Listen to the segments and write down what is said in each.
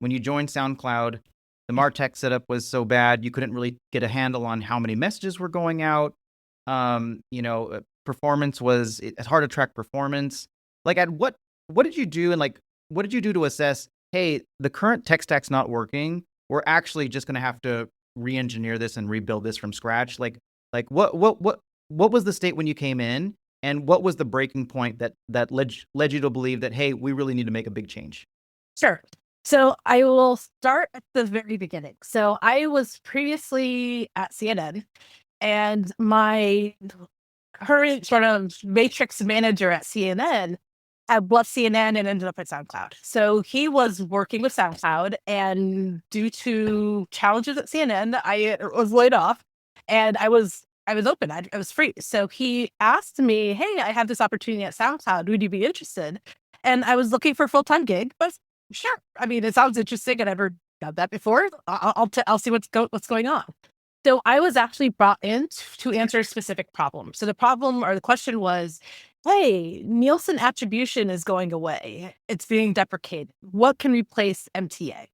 when you joined SoundCloud, the Martech setup was so bad you couldn't really get a handle on how many messages were going out. Performance was it's hard to track performance. Like, at what did you do, and like what did you do to assess? Hey, the current tech stack's not working. We're actually just going to have to re-engineer this and rebuild this from scratch. Like what was the state when you came in, and what was the breaking point that led you to believe that, hey, we really need to make a big change? Sure. So I will start at the very beginning. So I was previously at CNN, and my current sort of matrix manager at CNN had left CNN and ended up at SoundCloud. So he was working with SoundCloud, and due to challenges at CNN, I was laid off, and I was open. I was free. So he asked me, "Hey, I have this opportunity at SoundCloud. Would you be interested?" And I was looking for a full-time gig, but sure. I mean, it sounds interesting. I've never done that before. I'll see what's going on. So I was actually brought in to answer a specific problem. So the problem or the question was, hey, Nielsen attribution is going away. It's being deprecated. What can replace MTA?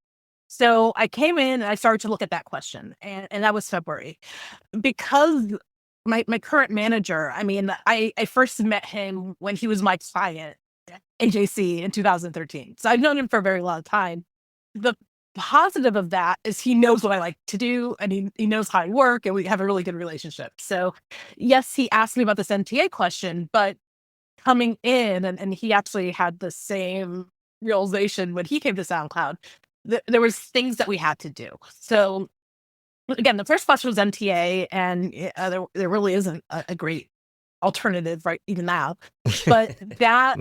So I came in and I started to look at that question, and that was February. Because my current manager, I mean, I first met him when he was my client, AJC, in 2013. So I've known him for a very long time. The positive of that is he knows what I like to do, and he knows how I work, and we have a really good relationship. So yes, he asked me about this NTA question, but coming in, and he actually had the same realization when he came to SoundCloud. There was things that we had to do. So again, the first question was NTA, and there really isn't a great alternative right even now. But that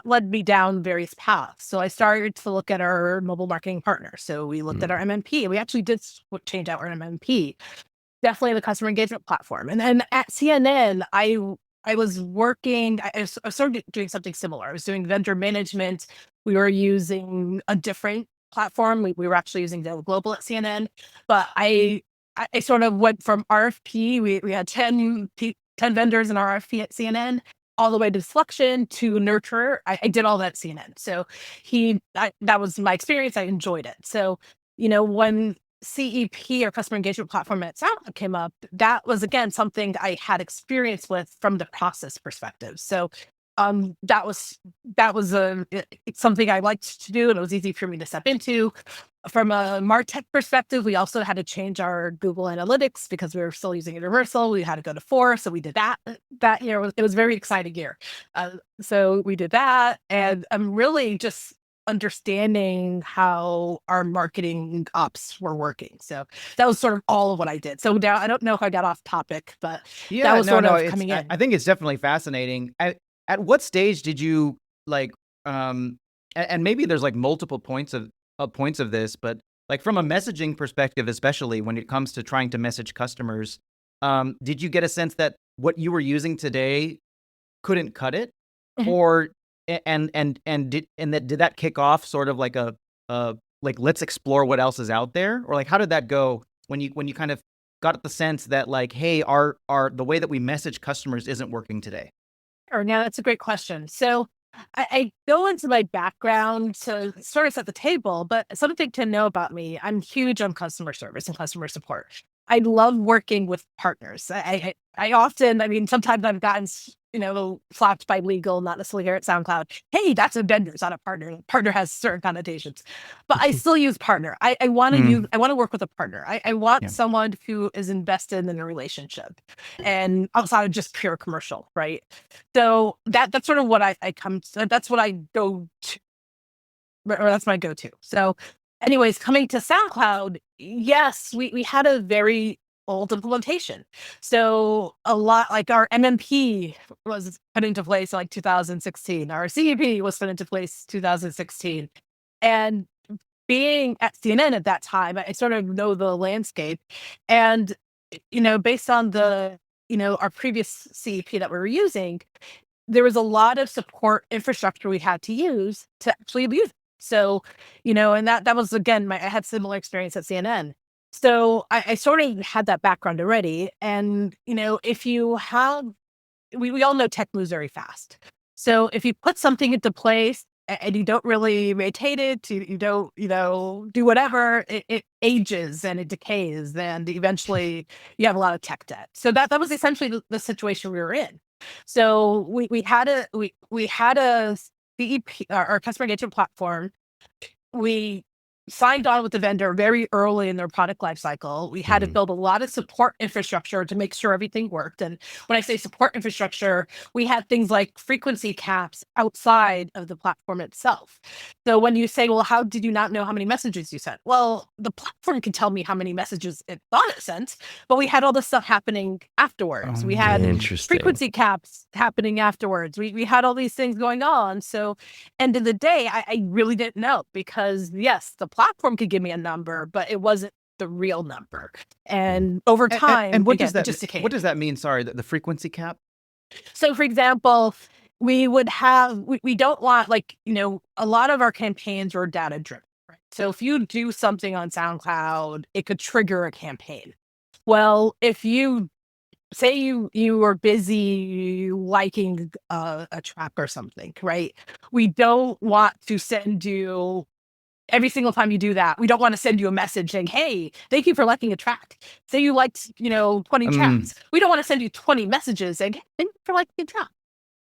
led me down various paths. So I started to look at our mobile marketing partner. So we looked at Mm, our MMP. We actually did change out our MMP. Definitely the customer engagement platform. And then at CNN, I was working. I started doing something similar. I was doing vendor management. We were using a different platform. We were actually using Dell Global at CNN, but I sort of went from RFP. We had 10 vendors in RFP at CNN, all the way to selection to nurture. I did all that at CNN. So that was my experience. I enjoyed it. So, when CEP, or customer engagement platform at SoundCloud, came up, that was again something I had experience with from the process perspective. So that was it's something I liked to do, and it was easy for me to step into. From a Martech perspective, we also had to change our Google Analytics because we were still using Universal. We had to go to 4, so we did that. That year it was a very exciting year. So we did that, and I'm really just understanding how our marketing ops were working. So that was sort of all of what I did. So now I don't know if I got off topic, but that yeah, was no, sort no, of it's coming I in. think it's definitely fascinating. At what stage did you like and maybe there's like multiple points of this, but like from a messaging perspective, especially when it comes to trying to message customers, did you get a sense that what you were using today couldn't cut it? Or did that kick off sort of like like, let's explore what else is out there? Or like, how did that go when you kind of got the sense that, like, hey, our the way that we message customers isn't working today? Or now that's a great question. So I go into my background to sort of set the table, but something to know about me, I'm huge on customer service and customer support. I love working with partners. I often, I mean, sometimes I've gotten, slapped by legal, not necessarily here at SoundCloud. Hey, that's a vendor, it's not a partner. Partner has certain connotations, but I still use partner. I want to use, Mm, I want to work with a partner. I want yeah. someone who is invested in a relationship and outside of just pure commercial, right? So that's sort of what I come to, that's what I go to, or that's my go-to. So anyways, coming to SoundCloud, yes, we had a very old implementation. So a lot like our MMP was put into place like 2016. Our CEP was put into place 2016. And being at CNN at that time, I sort of know the landscape. And, based on our previous CEP that we were using, there was a lot of support infrastructure we had to use to actually use it. So, and that was again, I had similar experience at CNN. So I sort of had that background already. And, if you have, we all know tech moves very fast. So if you put something into place and you don't really maintain it, you don't, do whatever, it ages and it decays, and eventually you have a lot of tech debt. So that was essentially the situation we were in. So we had a CEP, our customer engagement platform. We signed on with the vendor very early in their product life cycle. We had to build a lot of support infrastructure to make sure everything worked. And when I say support infrastructure, we had things like frequency caps outside of the platform itself. So when you say, well, how did you not know how many messages you sent? Well, the platform can tell me how many messages it thought it sent, but we had all this stuff happening afterwards. We had Interesting. frequency caps happening afterwards. We had all these things going on. So end of the day, I really didn't know, because yes, the platform could give me a number, but it wasn't the real number. And over time, And what again, does that it just decayed. what does that mean? Sorry, the frequency cap. So for example, we would have, we don't want, like, a lot of our campaigns were data driven, right? So if you do something on SoundCloud, it could trigger a campaign. Well, if you say you were busy liking a track or something, right? We don't want to send you every single time you do that. We don't want to send you a message saying, hey, thank you for liking a track. Say you liked, 20 tracks. We don't want to send you 20 messages saying, hey, thank you for liking a track.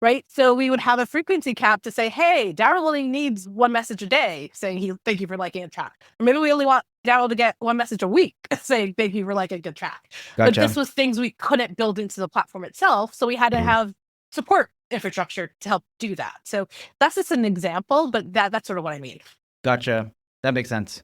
Right. So we would have a frequency cap to say, hey, Daryl only needs one message a day saying thank you for liking a track. Or maybe we only want Daryl to get one message a week saying thank you for liking a good track. But Gotcha. this was things we couldn't build into the platform itself. So we had to have support infrastructure to help do that. So that's just an example, but that's sort of what I mean. Gotcha. That makes sense.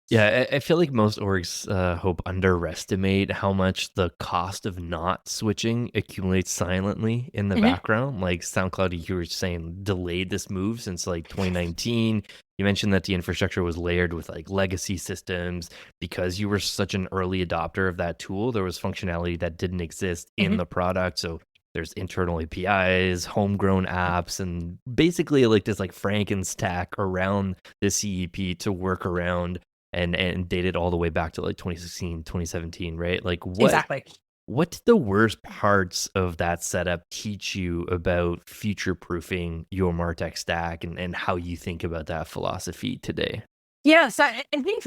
Yeah, I feel like most orgs hope underestimate how much the cost of not switching accumulates silently in the background. Like SoundCloud, you were saying, delayed this move since like 2019. You mentioned that the infrastructure was layered with like legacy systems. Because you were such an early adopter of that tool, there was functionality that didn't exist in the product. So there's internal APIs, homegrown apps, and basically like this like Frankenstack around the CEP to work around and dated all the way back to like 2016, 2017, right? Like Exactly. what did the worst parts of that setup teach you about future-proofing your Martech stack and how you think about that philosophy today? Yeah, so I think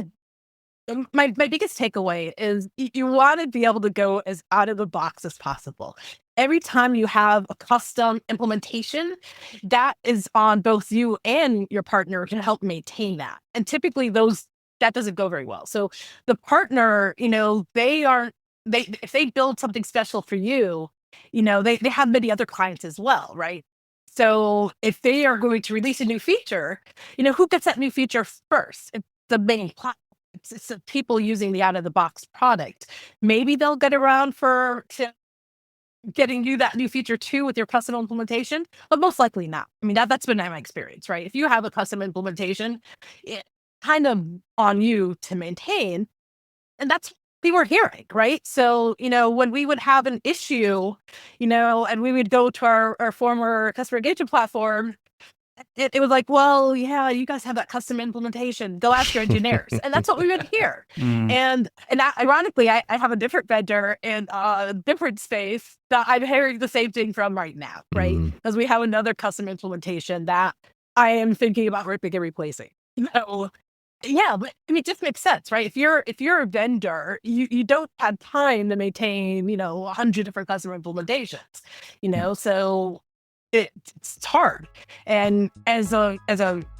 my biggest takeaway is you want to be able to go as out of the box as possible. Every time you have a custom implementation, that is on both you and your partner to help maintain that. And typically that doesn't go very well. So the partner, if they build something special for you, they have many other clients as well, right? So if they are going to release a new feature, who gets that new feature first? It's the main platform. It's the people using the out of the box product. Maybe they'll get around to getting you that new feature too with your custom implementation, but most likely not. I mean, that's been my experience, right? If you have a custom implementation, it's kind of on you to maintain. And that's what we were hearing, right? So, when we would have an issue, and we would go to our former customer engagement platform, it was like, well, yeah, you guys have that custom implementation. Go ask your engineers. And that's what we would hear. And ironically, I have a different vendor in a different space that I'm hearing the same thing from right now, right? Because we have another custom implementation that I am thinking about ripping and replacing. Yeah, but I mean, it just makes sense, right? If you're a vendor, you don't have time to maintain, 100 different customer implementations, so it's hard. And as a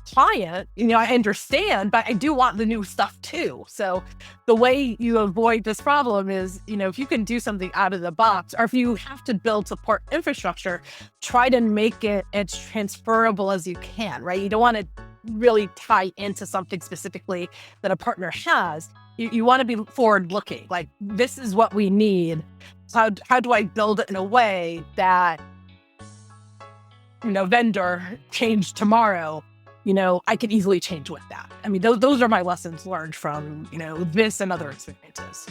client, I understand, but I do want the new stuff too. So the way you avoid this problem is, if you can do something out of the box, or if you have to build support infrastructure, try to make it as transferable as you can, right? You don't want to really tie into something specifically that a partner has. You want to be forward looking, like, this is what we need. How do I build it in a way that, vendor change tomorrow, I can easily change with that. I mean, those are my lessons learned from, this and other experiences.